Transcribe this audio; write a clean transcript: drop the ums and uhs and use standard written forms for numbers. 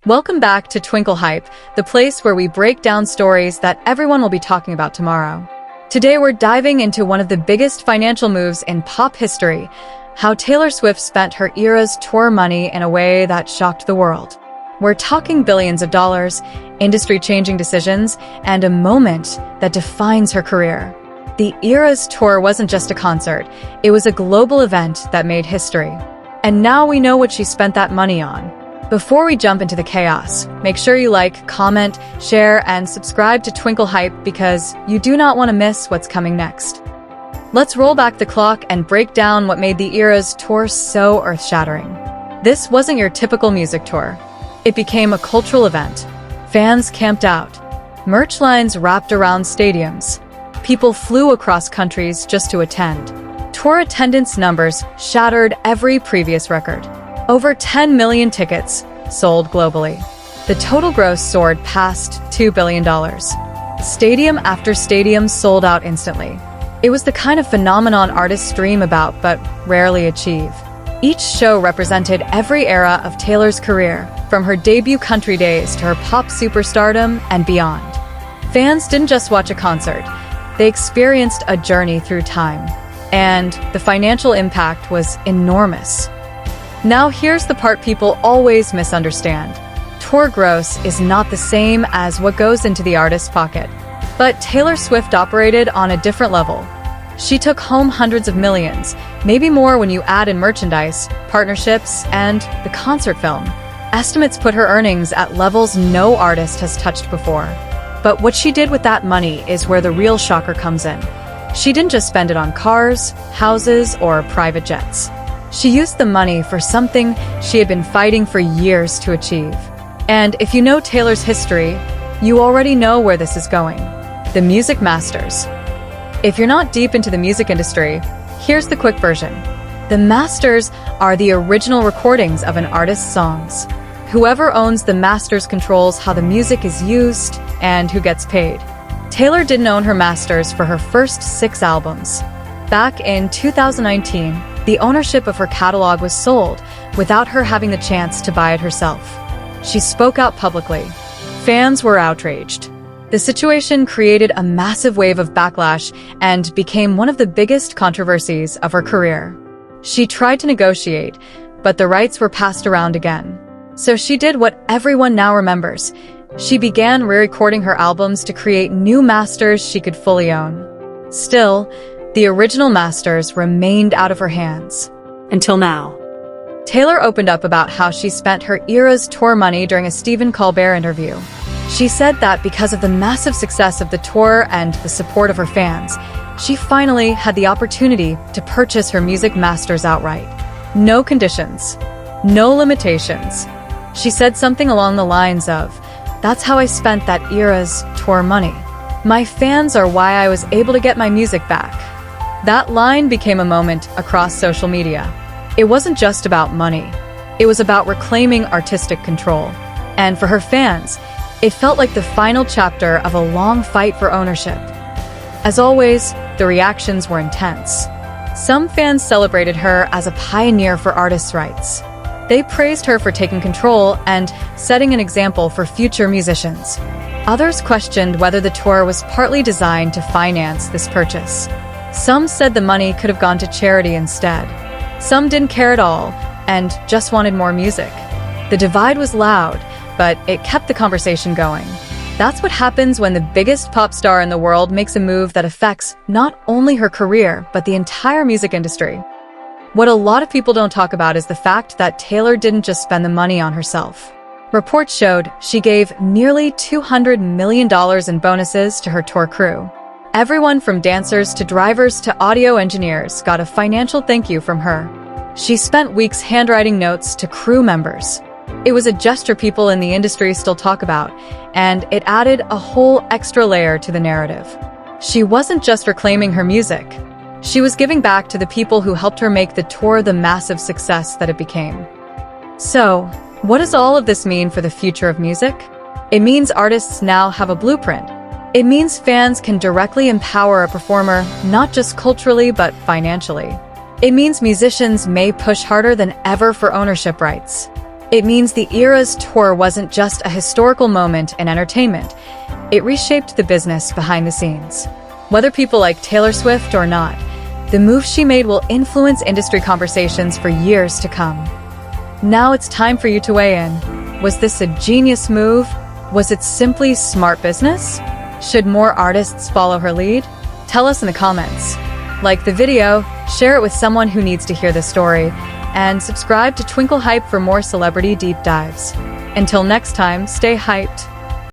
Welcome back to Twinkle Hype, the place where we break down stories that everyone will be talking about tomorrow. Today we're diving into one of the biggest financial moves in pop history, how Taylor Swift spent her ERAS tour money in a way that shocked the world. We're talking billions of dollars, industry-changing decisions, and a moment that defines her career. The ERAS tour wasn't just a concert, it was a global event that made history. And now we know what she spent that money on. Before we jump into the chaos, make sure you like, comment, share, and subscribe to Twinkle Hype because you do not want to miss what's coming next. Let's roll back the clock and break down what made the ERAS tour so earth-shattering. This wasn't your typical music tour. It became a cultural event. Fans camped out. Merch lines wrapped around stadiums. People flew across countries just to attend. Tour attendance numbers shattered every previous record. Over 10 million tickets sold globally. The total gross soared past $2 billion. Stadium after stadium sold out instantly. It was the kind of phenomenon artists dream about but rarely achieve. Each show represented every era of Taylor's career, from her debut country days to her pop superstardom and beyond. Fans didn't just watch a concert, they experienced a journey through time. And the financial impact was enormous. Now here's the part people always misunderstand. Tour gross is not the same as what goes into the artist's pocket. But Taylor Swift operated on a different level. She took home hundreds of millions, maybe more when you add in merchandise, partnerships, and the concert film. Estimates put her earnings at levels no artist has touched before. But what she did with that money is where the real shocker comes in. She didn't just spend it on cars, houses, or private jets. She used the money for something she had been fighting for years to achieve. And if you know Taylor's history, you already know where this is going. The Music Masters. If you're not deep into the music industry, here's the quick version. The masters are the original recordings of an artist's songs. Whoever owns the masters controls how the music is used and who gets paid. Taylor didn't own her masters for her first 6 albums. Back in 2019, the ownership of her catalog was sold without her having the chance to buy it herself. She spoke out publicly. Fans were outraged. The situation created a massive wave of backlash and became one of the biggest controversies of her career. She tried to negotiate, but the rights were passed around again. So she did what everyone now remembers. She began re-recording her albums to create new masters she could fully own. Still, the original masters remained out of her hands. Until now. Taylor opened up about how she spent her ERAS tour money during a Stephen Colbert interview. She said that because of the massive success of the tour and the support of her fans, she finally had the opportunity to purchase her music masters outright. No conditions. No limitations. She said something along the lines of, "That's how I spent that ERAS tour money. My fans are why I was able to get my music back." That line became a moment across social media. It wasn't just about money. It was about reclaiming artistic control. And for her fans, it felt like the final chapter of a long fight for ownership. As always, the reactions were intense. Some fans celebrated her as a pioneer for artists' rights. They praised her for taking control and setting an example for future musicians. Others questioned whether the tour was partly designed to finance this purchase. Some said the money could have gone to charity instead. Some didn't care at all and just wanted more music. The divide was loud, but it kept the conversation going. That's what happens when the biggest pop star in the world makes a move that affects not only her career, but the entire music industry. What a lot of people don't talk about is the fact that Taylor didn't just spend the money on herself. Reports showed she gave nearly $200 million in bonuses to her tour crew. Everyone from dancers to drivers to audio engineers got a financial thank you from her. She spent weeks handwriting notes to crew members. It was a gesture people in the industry still talk about, and it added a whole extra layer to the narrative. She wasn't just reclaiming her music. She was giving back to the people who helped her make the tour the massive success that it became. So, what does all of this mean for the future of music? It means artists now have a blueprint. It means fans can directly empower a performer, not just culturally, but financially. It means musicians may push harder than ever for ownership rights. It means the ERAS tour wasn't just a historical moment in entertainment. It reshaped the business behind the scenes. Whether people like Taylor Swift or not, the move she made will influence industry conversations for years to come. Now it's time for you to weigh in. Was this a genius move? Was it simply smart business? Should more artists follow her lead? Tell us in the comments. Like the video, share it with someone who needs to hear the story, and subscribe to Twinkle Hype for more celebrity deep dives. Until next time, stay hyped.